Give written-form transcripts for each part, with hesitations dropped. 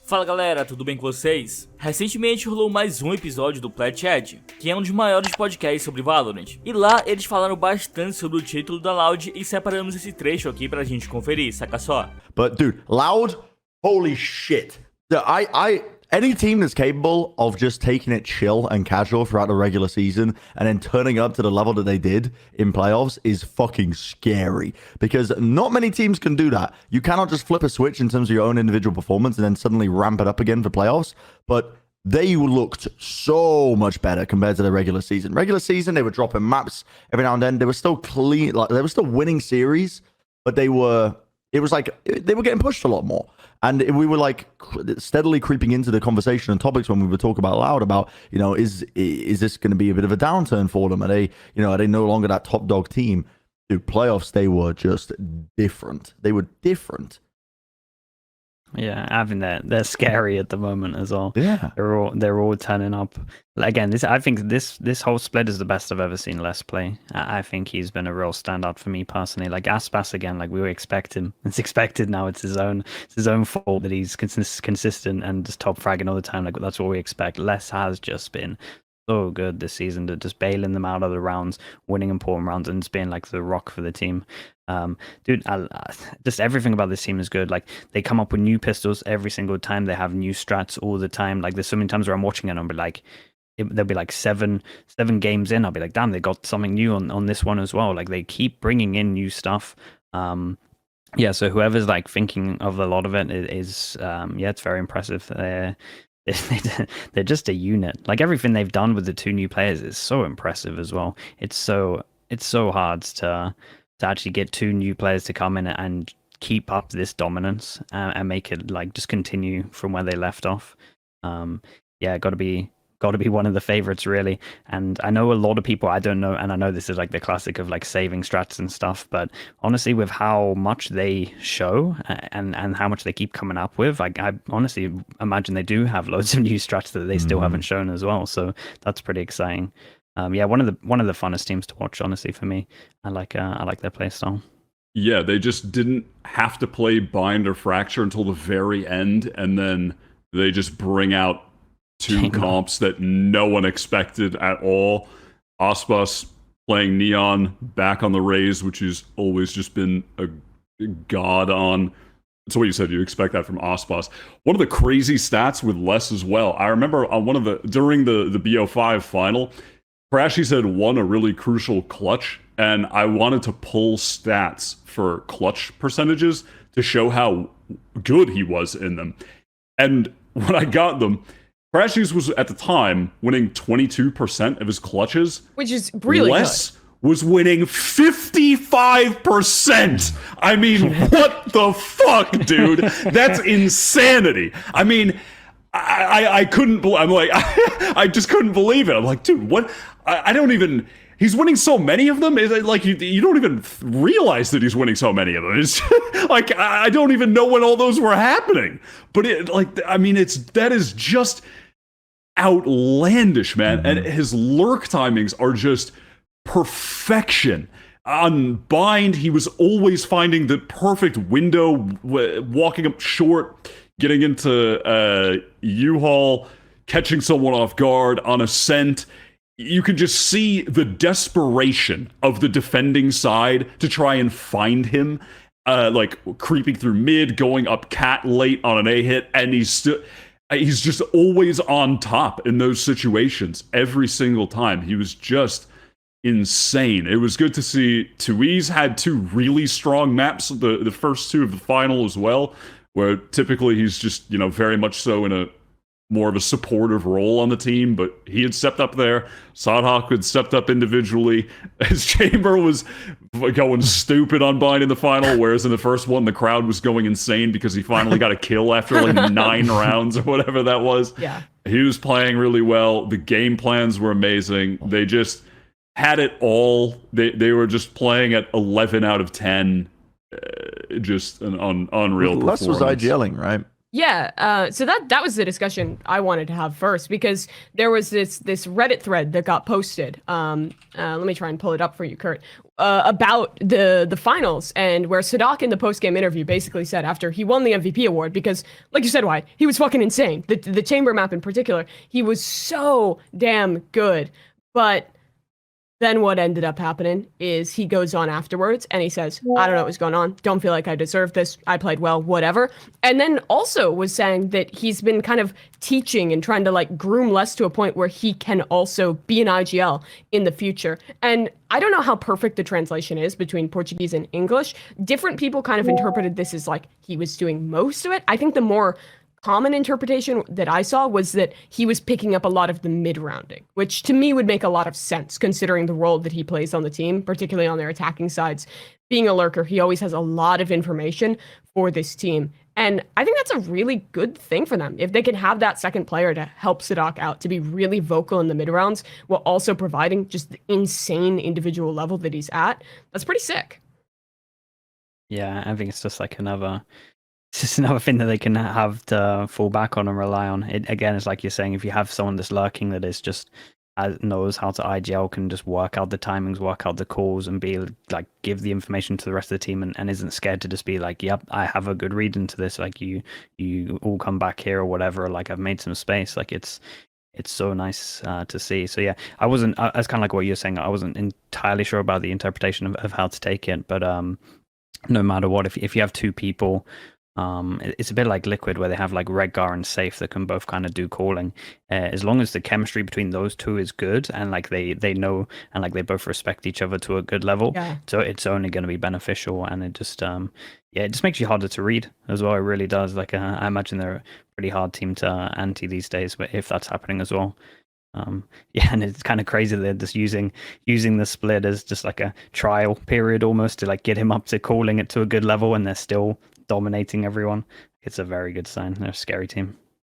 Fala galera, tudo bem com vocês? Recentemente rolou mais um episódio do Plat Chat, que é um dos maiores podcasts sobre Valorant. E lá eles falaram bastante sobre o título da Loud e separamos esse trecho aqui pra gente conferir, saca só? But dude, Loud, holy shit. Any team that's capable of just taking it chill and casual throughout the regular season and then turning up to the level that they did in playoffs is fucking scary, because not many teams can do that. You cannot just flip a switch in terms of your own individual performance and then suddenly ramp it up again for playoffs. But they looked so much better compared to the regular season. Regular season, they were dropping maps every now and then. They were still clean, like they were still winning series, but it was like they were getting pushed a lot more. And we were like steadily creeping into the conversation and topics when we would talk about Loud about, you know, is this going to be a bit of a downturn for them? Are they no longer that top dog team? Dude, playoffs, they were just different. They were different. Yeah, having they're scary at the moment as well. Yeah, they're all turning up. Again, I think this whole split is the best I've ever seen Les play. I think he's been a real standout for me personally. Like Aspas again, like we were expecting. It's expected now. It's his own fault that he's consistent and just top fragging all the time. Like that's what we expect. Les has just been so good this season, to just bailing them out of the rounds, winning important rounds, and just being like the rock for the team. Dude, just everything about this team is good. Like they come up with new pistols every single time. They have new strats all the time. Like there's so many times where I'm watching it and I'll be like, there'll be like seven games in. I'll be like, damn, they got something new on this one as well. Like they keep bringing in new stuff. Yeah. So whoever's like thinking of a lot of it is it's very impressive. They're just a unit. Like everything they've done with the two new players is so impressive as well. It's so hard to actually get two new players to come in and keep up this dominance and make it like just continue from where they left off. Got to be one of the favorites really. And I know a lot of people, I don't know, and I know this is like the classic of like saving strats and stuff, but honestly with how much they show and how much they keep coming up with, I honestly imagine they do have loads of new strats that they still haven't shown as well. So that's pretty exciting. One of the funnest teams to watch, honestly, for me. I like their play style. Yeah, they just didn't have to play Bind or Fracture until the very end, and then they just bring out two comps that no one expected at all. Aspas playing Neon back on the Raze, which has always just been a god on. That's what you said. You expect that from Aspas. One of the crazy stats with Les as well. I remember on during the BO5 final, Crashies had won a really crucial clutch, and I wanted to pull stats for clutch percentages to show how good he was in them. And when I got them, Crashies was at the time winning 22% of his clutches, which is really Les was winning 55%. I mean, what the fuck, dude? That's insanity. I mean, I couldn't. I'm like, I just couldn't believe it. I'm like, dude, what? I don't even. He's winning so many of them. Like you don't even realize that he's winning so many of them. It's like I don't even know when all those were happening. But that is just outlandish, man. And his lurk timings are just perfection. On Bind, he was always finding the perfect window, walking up short, getting into U-Haul, catching someone off guard on Ascent. You can just see the desperation of the defending side to try and find him, like creeping through mid, going up cat late on an A hit, and he's just always on top in those situations every single time. He was just insane. It was good to see. Tuiz had two really strong maps, the first two of the final as well, where typically he's just, very much so in a more of a supportive role on the team, but he had stepped up there. Sadhawk had stepped up individually. His Chamber was going stupid on Bind in the final, whereas in the first one, the crowd was going insane because he finally got a kill after like 9 rounds or whatever that was. Yeah. He was playing really well. The game plans were amazing. They just had it all. They were just playing at 11 out of 10. Just an unreal performance. Les was IGLing, right? Yeah, so that was the discussion I wanted to have first, because there was this Reddit thread that got posted. Let me try and pull it up for you, Kurt. About the finals, and where Sadak in the post-game interview basically said after he won the MVP award, because like you said, Wyatt, he was fucking insane. The chamber map in particular, he was so damn good. But then what ended up happening is he goes on afterwards and he says, I don't know what was going on. Don't feel like I deserved this. I played well, whatever. And then also was saying that he's been kind of teaching and trying to like groom Les to a point where he can also be an IGL in the future. And I don't know how perfect the translation is between Portuguese and English. Different people kind of interpreted this as like he was doing most of it. I think the more common interpretation that I saw was that he was picking up a lot of the mid-rounding, which to me would make a lot of sense considering the role that he plays on the team, particularly on their attacking sides. Being a lurker, he always has a lot of information for this team. And I think that's a really good thing for them. If they can have that second player to help Sadak out, to be really vocal in the mid-rounds, while also providing just the insane individual level that he's at, that's pretty sick. Yeah, I think it's just like it's just another thing that they can have to fall back on and rely on. It again, it's like you're saying, if you have someone that's lurking that is just knows how to IGL, can just work out the timings, work out the calls, and be like give the information to the rest of the team, and isn't scared to just be like, yep, I have a good read into this. Like you all come back here or whatever. Like I've made some space. Like it's so nice to see. So yeah, I wasn't. That's kind of like what you're saying. I wasn't entirely sure about the interpretation of how to take it, but no matter what, if you have two people. It's a bit like Liquid, where they have like Redgar and Safe that can both kind of do calling. As long as the chemistry between those two is good, and like they know, and like they both respect each other to a good level, so it's only going to be beneficial. And it just it just makes you harder to read as well. It really does. Like I imagine they're a pretty hard team to anti these days, but if that's happening as well. And it's kind of crazy that they're just using the split as just like a trial period almost to like get him up to calling it to a good level, and they're still dominating everyone. It's a very good sign. They're a scary team.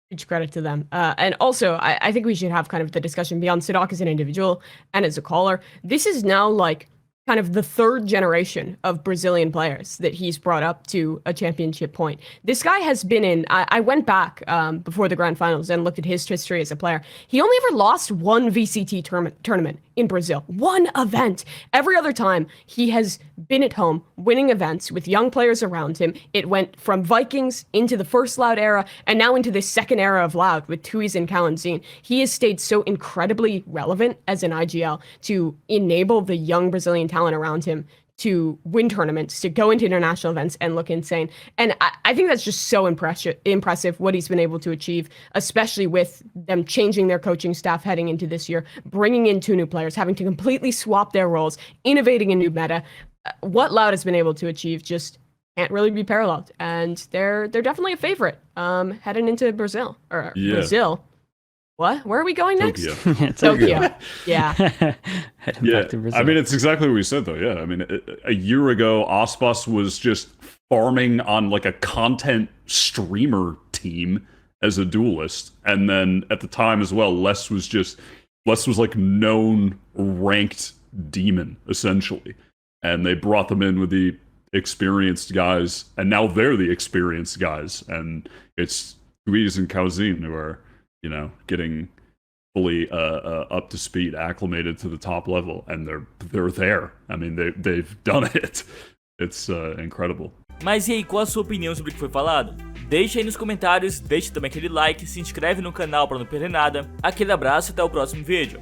Huge credit to them. And also, I think we should have kind of the discussion beyond Sadak as an individual and as a caller. This is now like kind of the third generation of Brazilian players that he's brought up to a championship point. This guy has been in, I went back before the grand finals and looked at his history as a player. He only ever lost one VCT tournament in Brazil. One event. Every other time he has been at home winning events with young players around him. It went from Vikings into the first Loud era and now into this second era of Loud with Tuiz and Kalanzine. He has stayed so incredibly relevant as an IGL to enable the young Brazilian talent around him to win tournaments, to go into international events and look insane. And I think that's just so impressive what he's been able to achieve, especially with them changing their coaching staff heading into this year, bringing in two new players, having to completely swap their roles, innovating a new meta. What Loud has been able to achieve just can't really be paralleled. And they're definitely a favorite heading into Brazil. Brazil. What? Where are we going next? Tokyo. Yeah. Yeah. I mean, it's exactly what we said, though. Yeah. I mean, a year ago, Aspas was just farming on like a content streamer team as a duelist. And then at the time as well, Les was like known ranked demon, essentially. And they brought them in with the experienced guys. And now they're the experienced guys. And it's Tuiz and Kalanzine who are, getting fully up to speed, acclimated to the top level, and they're there. I mean, they've done it. It's incredible. Mas e aí, qual a sua opinião sobre o que foi falado? Deixa aí nos comentários, deixa também aquele like, se inscreve no canal para não perder nada. Aquele abraço e até o próximo vídeo.